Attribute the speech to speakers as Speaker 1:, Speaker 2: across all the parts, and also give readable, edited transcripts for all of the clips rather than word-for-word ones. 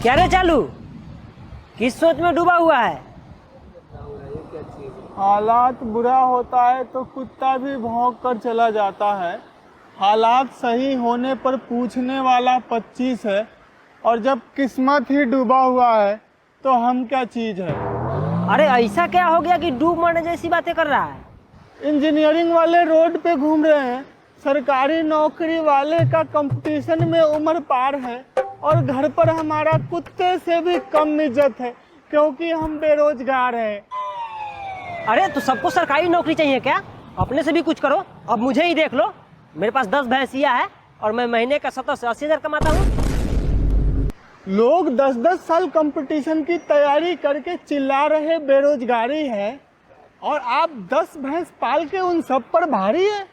Speaker 1: क्या रे चालू, किस सोच में डूबा हुआ है?
Speaker 2: हालात बुरा होता है तो कुत्ता भी भौंक कर चला जाता है। हालात सही होने पर पूछने वाला 25 है, और जब किस्मत ही डूबा हुआ है तो हम क्या चीज़ है।
Speaker 1: अरे ऐसा क्या हो गया कि डूब मरने जैसी बातें कर रहा है?
Speaker 2: इंजीनियरिंग वाले रोड पे घूम रहे हैं, सरकारी नौकरी वाले का कंपटीशन में उम्र पार है, और घर पर हमारा कुत्ते से भी कम इज्जत है क्योंकि हम बेरोजगार हैं।
Speaker 1: अरे तो सबको सरकारी नौकरी चाहिए क्या? अपने से भी कुछ करो। अब मुझे ही देख लो, मेरे पास 10 भैंसिया है और मैं महीने का 70 से 80 हज़ार कमाता हूँ।
Speaker 2: लोग 10-10 साल कंपटीशन की तैयारी करके चिल्ला रहे बेरोजगारी है, और आप 10 भैंस पाल के उन सब पर भारी है।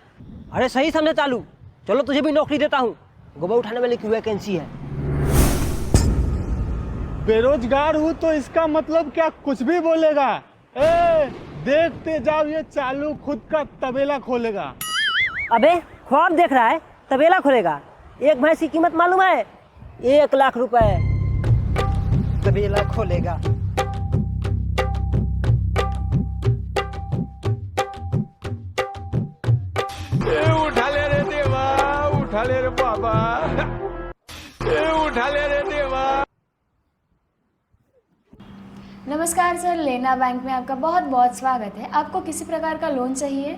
Speaker 1: अरे सही समझे चालू, चलो तुझे भी नौकरी देता हूँ। गोबर उठाने वाले की वैकेंसी है।
Speaker 2: बेरोजगार हूँ तो इसका मतलब क्या कुछ भी बोलेगा? देखते जाओ, ये चालू खुद का तबेला खोलेगा।
Speaker 1: अबे ख्वाब देख रहा है, तबेला खोलेगा? एक भैंस की कीमत मालूम है? 1 लाख रुपए। तबेला खोलेगा।
Speaker 2: उठा ले रे देवा, उठा ले रे बाबा, उठा ले रे देवा।
Speaker 3: नमस्कार सर, लेना बैंक में आपका बहुत बहुत स्वागत है। आपको किसी प्रकार का लोन चाहिए?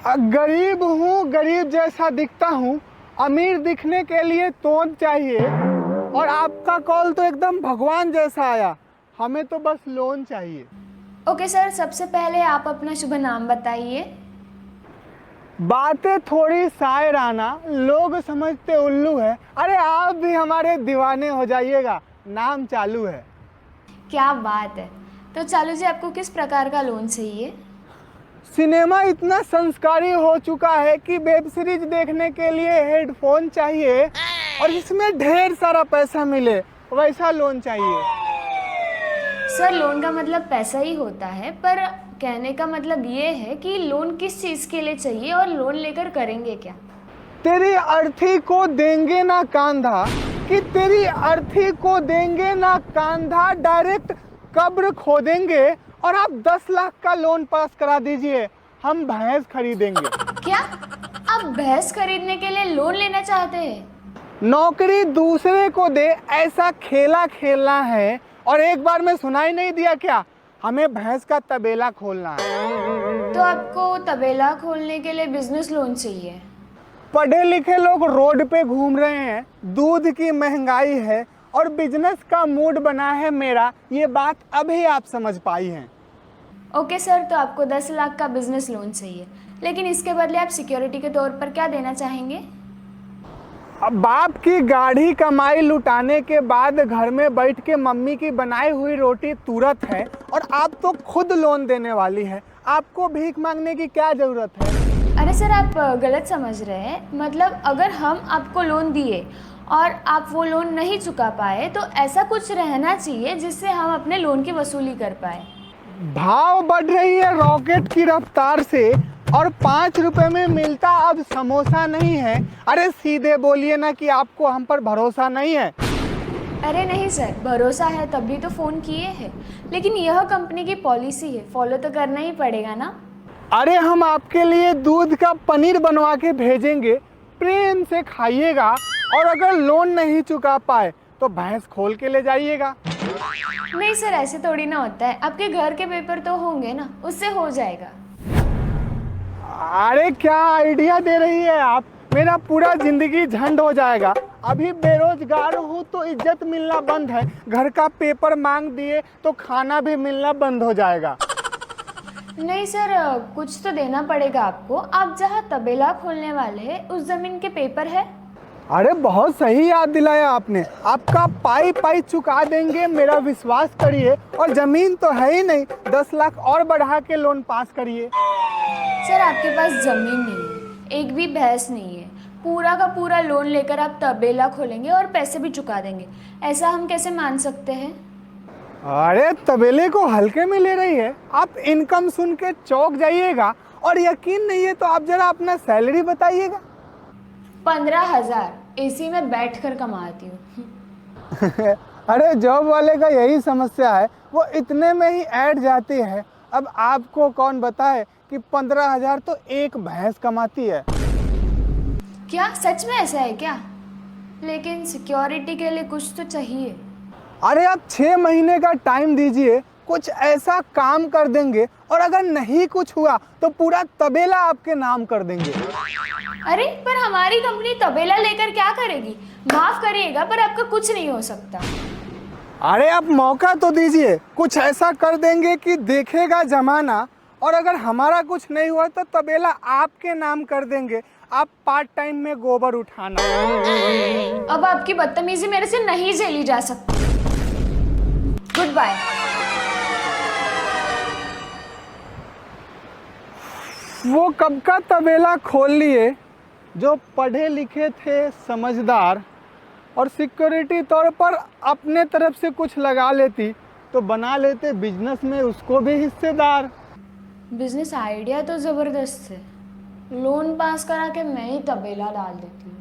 Speaker 2: गरीब हूँ, गरीब जैसा दिखता हूँ। अमीर दिखने के लिए तोंद चाहिए, और आपका कॉल तो एकदम भगवान जैसा आया। हमें तो बस लोन चाहिए।
Speaker 3: ओके सर, सबसे पहले आप अपना शुभ नाम बताइए।
Speaker 2: बातें थोड़ी शायराना, लोग समझते उल्लू है। अरे आप भी हमारे दीवाने हो जाइएगा, नाम चालू है।
Speaker 3: क्या बात है। तो चालू जी, आपको किस प्रकार का लोन चाहिए?
Speaker 2: सिनेमा इतना संस्कारी हो चुका है कि वेब सीरीज देखने के लिए हेडफोन चाहिए, और इसमें ढेर सारा पैसा मिले, वैसा लोन चाहिए।
Speaker 3: सर, लोन का मतलब पैसा ही होता है, पर कहने का मतलब ये है कि लोन किस चीज़ के लिए चाहिए और लोन लेकर करेंगे क्या?
Speaker 2: तेरी अर्थी को देंगे ना कांधा, कि तेरी अर्थी को देंगे ना कांधा, डायरेक्ट कब्र खोदेंगे, और आप 10 लाख का लोन पास करा दीजिए, हम भैंस खरीदेंगे।
Speaker 3: क्या आप भैंस खरीदने के लिए लोन लेना चाहते हैं?
Speaker 2: नौकरी दूसरे को दे ऐसा खेला खेलना है, और एक बार में सुनाई नहीं दिया क्या? हमें भैंस का तबेला खोलना है।
Speaker 3: तो आपको तबेला खोलने के लिए बिजनेस लोन चाहिए?
Speaker 2: पढ़े लिखे लोग रोड पे घूम रहे हैं, दूध की महंगाई है, और बिजनेस का मूड बना है मेरा। ये बात अभी आप समझ पाई हैं।
Speaker 3: ओके सर, तो आपको 10 लाख का बिजनेस लोन चाहिए, लेकिन इसके बदले आप सिक्योरिटी के तौर पर क्या देना चाहेंगे?
Speaker 2: अब बाप की गाढ़ी कमाई लुटाने के बाद घर में बैठ के मम्मी की बनाई हुई रोटी तुरंत है, और आप तो खुद लोन देने वाली है। आपको भीख मांगने की क्या जरूरत है?
Speaker 3: अरे सर, आप गलत समझ रहे हैं। मतलब अगर हम आपको लोन दिए और आप वो लोन नहीं चुका पाए, तो ऐसा कुछ रहना चाहिए जिससे हम अपने लोन की वसूली कर पाए।
Speaker 2: भाव बढ़ रही है रॉकेट की रफ्तार से, और 5 रुपए में मिलता अब समोसा नहीं है। अरे सीधे बोलिए ना कि आपको हम पर भरोसा नहीं है।
Speaker 3: अरे नहीं सर, भरोसा है तभी तो फ़ोन किए हैं, लेकिन यह कंपनी की पॉलिसी है, फॉलो तो करना ही पड़ेगा ना।
Speaker 2: अरे हम आपके लिए दूध का पनीर बनवा के भेजेंगे, प्रेम से खाइएगा, और अगर लोन नहीं चुका पाए तो भैंस खोल के ले जाइएगा।
Speaker 3: नहीं सर, ऐसे थोड़ी ना होता है। आपके घर के पेपर तो होंगे ना, उससे हो जाएगा।
Speaker 2: अरे क्या आइडिया दे रही है आप, मेरा पूरा जिंदगी झंड हो जाएगा। अभी बेरोजगार हूँ तो इज्जत मिलना बंद है, घर का पेपर मांग दिए तो खाना भी मिलना बंद हो जाएगा।
Speaker 3: नहीं सर, कुछ तो देना पड़ेगा आपको। आप जहाँ तबेला खोलने वाले हैं उस ज़मीन के पेपर है?
Speaker 2: अरे बहुत सही याद दिलाया आपने। आपका पाई पाई चुका देंगे, मेरा विश्वास करिए। और जमीन तो है ही नहीं, 10 लाख और बढ़ा के लोन पास करिए।
Speaker 3: सर, आपके पास ज़मीन नहीं है, एक भी भैंस नहीं है, पूरा का पूरा लोन लेकर आप तबेला खोलेंगे और पैसे भी चुका देंगे, ऐसा हम कैसे मान सकते हैं?
Speaker 2: अरे तबेले को हल्के में ले रही है आप। इनकम सुन के चौंक जाइएगा, और यकीन नहीं है तो आप जरा अपना सैलरी बताइएगा।
Speaker 3: 15,000 एसी में बैठकर कमाती हूँ।
Speaker 2: अरे जॉब वाले का यही समस्या है, वो इतने में ही ऐड जाती है। अब आपको कौन बताए कि 15,000 तो एक भैंस कमाती है।
Speaker 3: क्या सच में ऐसा है क्या? लेकिन सिक्योरिटी के लिए कुछ तो चाहिए।
Speaker 2: अरे आप 6 महीने का टाइम दीजिए, कुछ ऐसा काम कर देंगे, और अगर नहीं कुछ हुआ तो पूरा तबेला आपके नाम कर देंगे।
Speaker 3: अरे पर हमारी कंपनी तबेला लेकर क्या करेगी? माफ करिएगा पर आपका कुछ नहीं हो सकता।
Speaker 2: अरे आप मौका तो दीजिए, कुछ ऐसा कर देंगे कि देखेगा जमाना, और अगर हमारा कुछ नहीं हुआ तो तबेला आपके नाम कर देंगे। आप पार्ट टाइम में गोबर उठाना।
Speaker 3: अब आपकी बदतमीजी मेरे से नहीं झेली जा सकती। Good bye.
Speaker 2: वो कब का तबेला खोल लिए, जो पढ़े लिखे थे, समझदार, और सिक्योरिटी तौर पर अपने तरफ से कुछ लगा लेती तो बना लेते बिजनेस में उसको भी हिस्सेदार।
Speaker 3: बिजनेस आइडिया तो ज़बरदस्त है। लोन पास करा के मैं ही तबेला डाल देती हूँ।